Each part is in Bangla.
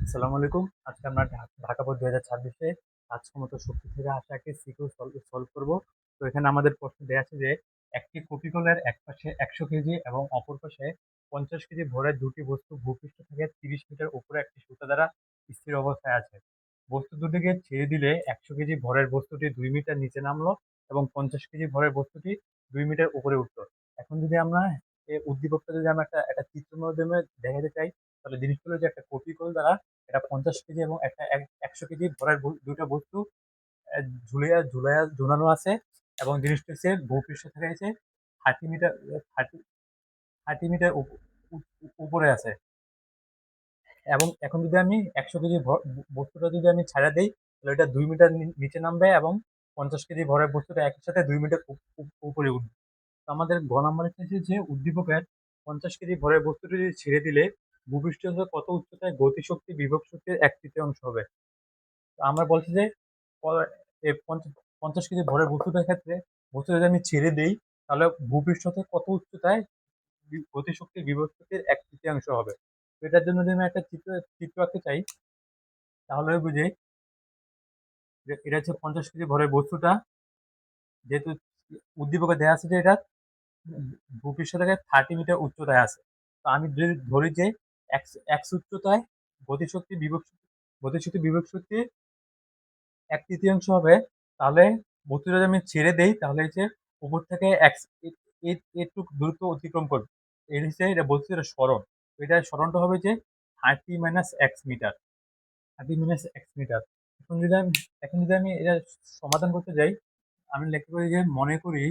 আসসালামু আলাইকুম। আজকে আমরা ঢাকা বোর্ড 2026-এ কাজক্ষমতা শক্তি থেকে আসা একটি সিকিউ সলভ করব। তো এখানে আমাদের প্রশ্ন দেয়া আছে যে একটি কপি কলের এক পাশে 100 কেজি এবং অপর পাশে 50 কেজি ভরের দুটি বস্তু ভূপৃষ্ঠ থেকে 30 মিটার উপরে একটি সুতা দ্বারা স্থির অবস্থায় আছে। বস্তু দুটিকে ছেড়ে দিলে 100 কেজি ভরের বস্তুটি 2 মিটার নিচে নামলো এবং 50 কেজি ভরের বস্তুটি 2 মিটার উপরে উঠলো। এখন যদি আমরা এই উদ্দীপকটা যদি আমরা একটা চিত্রের মাধ্যমে দেখাতে চাই, তাহলে জিনিসটা হলো যে একটা কপি কল দ্বারা এটা 50 কেজি এবং একটা 100 কেজি ভরের দুইটা বস্তু ঝুলাইয়া ঝুলানো আছে এবং জিনিসটা হচ্ছে ভূপৃষ্ঠ থেকে হচ্ছে 30 মিটার 30 30 মিটার উপরে আছে। এবং এখন যদি আমি 100 কেজি বস্তুটা যদি আমি ছাড়া দেই, তাহলে এটা 2 মিটার নিচে নামবে এবং 50 কেজি ভরের বস্তুটা একই সাথে 2 মিটার উপরে উঠবে। তো আমাদের গ নাম্বারে চাইছে যে উদ্দীপকের 50 কেজি ভরের বস্তুটি ছেড়ে দিলে ভূপৃষ্ঠ থেকে কত উচ্চতায় গতিশক্তি বিভব শক্তির 1/3 হবে। তো আমরা বলছি যে এই 50 কেজি ভরের বস্তুটার ক্ষেত্রে বস্তু যদি আমি ছেড়ে দেই, তাহলে ভূপৃষ্ঠ থেকে কত উচ্চতায় গতিশক্তি বিভব শক্তির 1/3 হবে। তো এটার জন্য যদি আমি একটা চিত্র আঁকতে চাই, তাহলে বুঝি যে এটা হচ্ছে 50 কেজি ভরের বস্তুটা, যেহেতু উদ্দীপকে দেওয়া আছে যে এটা ভূপৃষ্ঠ থেকে 30 মিটার উচ্চতায় আছে। তো আমি যদি ধরি যে এক্স উচ্চতায় গতিশক্তি বিভব গতিশক্তি বিভব শক্তি 1/3 হবে, তাহলে বস্তুটা যদি আমি ছেড়ে দেই, তাহলে হচ্ছে উপর থেকে এক্স এটুক দূরত্ব অতিক্রম করবে। এর হচ্ছে এটা বলছে এটা সরণ। তো এটা সরণটা হবে যে 30 minus X meter. 30 minus X meter. এখন যদি আমি এটা সমাধান করতে যাই, আমি লিখতে পারি যে মনে করি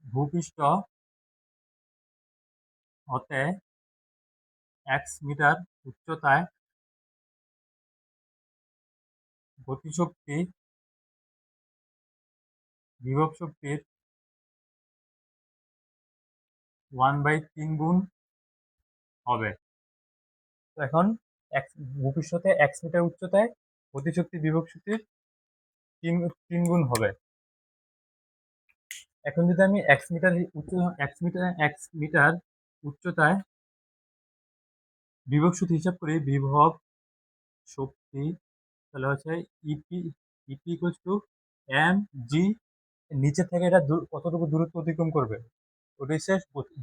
ভূপৃষ্ঠ হতে এক্স মিটার উচ্চতায় গতিশক্তি বিভব শক্তির 1/3 গুণ হবে। তো এখন ভূপৃষ্ঠতে এক্স মিটার উচ্চতায় গতিশক্তি বিভব শক্তির তিন তিন গুণ হবে। এখন যদি আমি এক্স মিটার উচ্চতায় বিভব শক্তি হিসাব করি, বিভব শক্তি, তাহলে হচ্ছে EP EP equals to M G. নিচে থেকে এটা কতটুকু দূরত্ব অতিক্রম করবে, ওটা হচ্ছে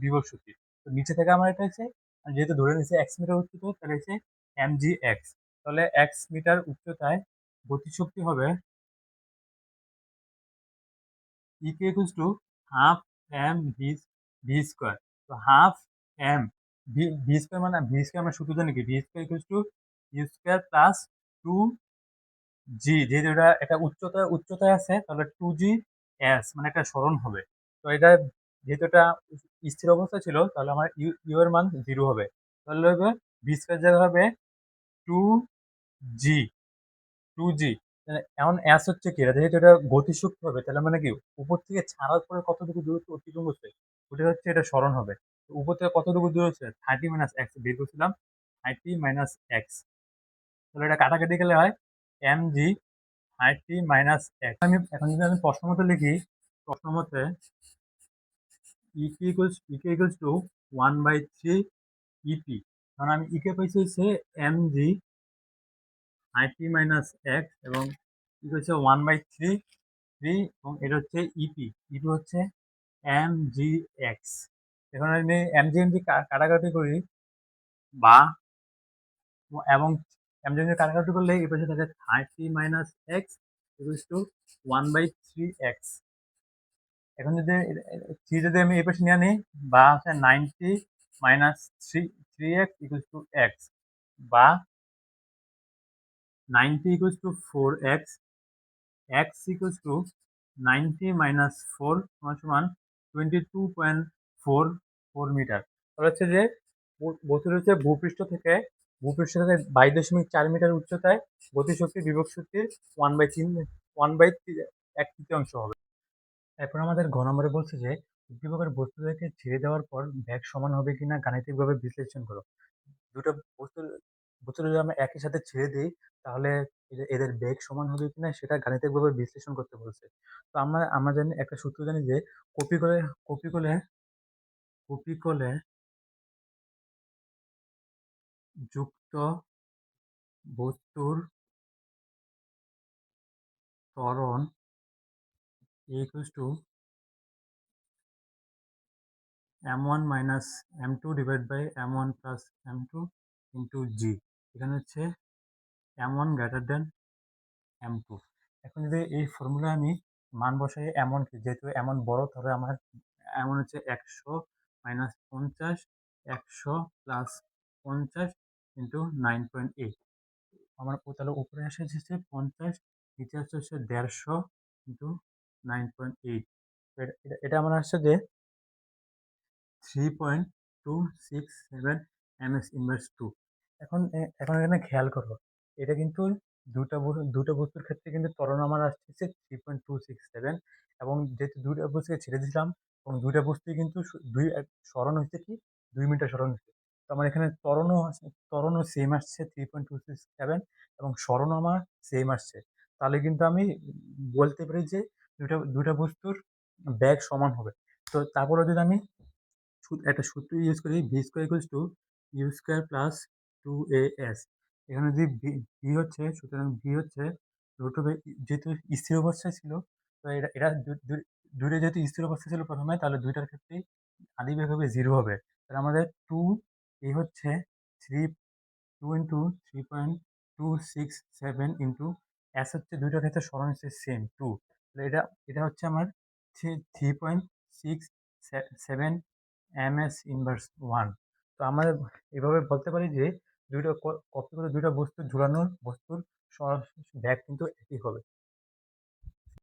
বিভব শক্তি। তো নিচে থেকে আমার এটা হচ্ছে, যেহেতু ধরে নিচ্ছে এক্স মিটার উচ্চতায়, তাহলে হচ্ছে এম জি এক্স। তাহলে এক্স মিটার উচ্চতায় গতিশক্তি হবে EP equals to half M V square. তো হাফ এম ভি স্কোয়ার, মানে ভি স্কোয়ার আমরা সূত্র জানি কি, V square equals to U square plus two G. যেহেতু এটা একটা উচ্চতায় আছে, তাহলে টু জি এস, মানে একটা সরণ হবে। তো এটা যেহেতু এটা স্থির অবস্থা ছিল, তাহলে আমার ইউ এর মান 0 হবে। তাহলে হবে ভি স্কোয়ার জায়গা হবে টু জি। টু জি। এখন এস হচ্ছে কি, এটা যেহেতু এটা গতিশক্তি হবে, তাহলে মানে কি উপর থেকে ছাড়ার পরে কতটুকু দূরত্ব অতিক্রম করছে, ওটা হচ্ছে এটা সরণ হবে। তো উপর থেকে কতটুকু দূর হচ্ছে, 30 মাইনাস এক্স বের করছিলাম, 30 মাইনাস এক্স। তাহলে এটা কাটাকাটি গেলে হয় এম জি 30 মাইনাস এক্স। এখন যদি আমি প্রশ্ন মতো লিখি, প্রশ্ন মতে ইকে ইকুয়ালস টু 1/3 ইপি। কারণ আমি ইকে পাইছি হচ্ছে এম জি 30 মাইনাস এক্স এবং ইকে হচ্ছে 1/3 এবং এটা হচ্ছে ইপি। ইপি হচ্ছে এম জি এক্স। এখন আমি এম জি কাটাকাটি করি, বা এবং এম জি কাটাকাটি করলে এই পাশে থাকে 30 minus x equals to 1/3 x. এখন যদি আমি এই পাশে নিয়ে নিই, বা হচ্ছে 90 minus three x equals to x, বা 90 equals to 4x, x equals to 90 minus 4 সমান 22.44 মিটার। তাহলে হচ্ছে যে বস্তুটা হচ্ছে ভূপৃষ্ঠ থেকে 22.4 মিটার উচ্চতায় গতিশক্তি বিভব শক্তির 1/1/3 হবে। এরপর আমাদের ঘ নম্বরে বলছে যে উদ্দীপকের বস্তুদেরকে ছেড়ে দেওয়ার পর ব্যাগ সমান হবে কিনা গাণিতিকভাবে বিশ্লেষণ করো। দুটো বস্তু বস্তু যদি আমরা একই সাথে ছেড়ে দিই, তাহলে এদের বেগ সমান হবে কিনা সেটা গাণিতিকভাবে বিশ্লেষণ করতে বলছে। তো আমরা আমরা জানি, একটা সূত্র জানি যে কপি করে কপি করলে কপি করলে যুক্ত বস্তুর ত্বরণ equals to m1 minus m2 divided by m1 plus m2 into g। এখানে হচ্ছে m1 greater than m2। এখন যদি এই ফর্মুলায় আমি মান বসাই এমন কি, যেহেতু এমন বড়, তাহলে আমার এমন হচ্ছে 100 মাইনাস 50, 100 প্লাস 50 ইন্টু 9.8। আমার তাহলে উপরে আসে হচ্ছে 50, নিচে আসছে হচ্ছে 150 ইন্টু 9.8। এটা আমার আসছে যে 3.267 ms ইনভার্স 2। এখন এখানে খেয়াল করো, এটা কিন্তু দুটো বস্তুর ক্ষেত্রে কিন্তু ত্বরণ আমার আসছে 3.267, এবং যেহেতু দুইটা বস্তুকে ছেড়ে দিলাম এবং দুইটা বস্তুই কিন্তু সরণ হচ্ছে কি 2 মিটার সরণ হচ্ছে। তো আমার এখানে ত্বরণও সেম আসছে 3.267, এবং সরণও আমার সেম আসছে। তাহলে কিন্তু আমি বলতে পারি যে দুইটা বস্তুর ব্যাগ সমান হবে। তো তারপরে যদি আমি একটা সূত্র ইউজ করি, V square equals to U square plus 2as। এখানে যদি ভি হচ্ছে, সুতরাং ভি হচ্ছে রুট ওভার, যেহেতু স্থির অবস্থায় ছিল, তো এটা দুইটা যেহেতু স্থির অবস্থায় ছিল প্রথমে, তাহলে দুইটার ক্ষেত্রেই আদি বেগ হবে 0 হবে। তাহলে আমাদের এই হচ্ছে থ্রি 2 into 3.267 ইন্টু এস হচ্ছে দুইটার ক্ষেত্রে সরণ হচ্ছে সেম 2। তাহলে এটা হচ্ছে আমার 3.667 ms ইনভার্স 1। তো আমরা এভাবে বলতে পারি যে কপি করে দুইটা বস্তু ঝুলানোর বস্তুর ব্যাগ কিন্তু একই হবে।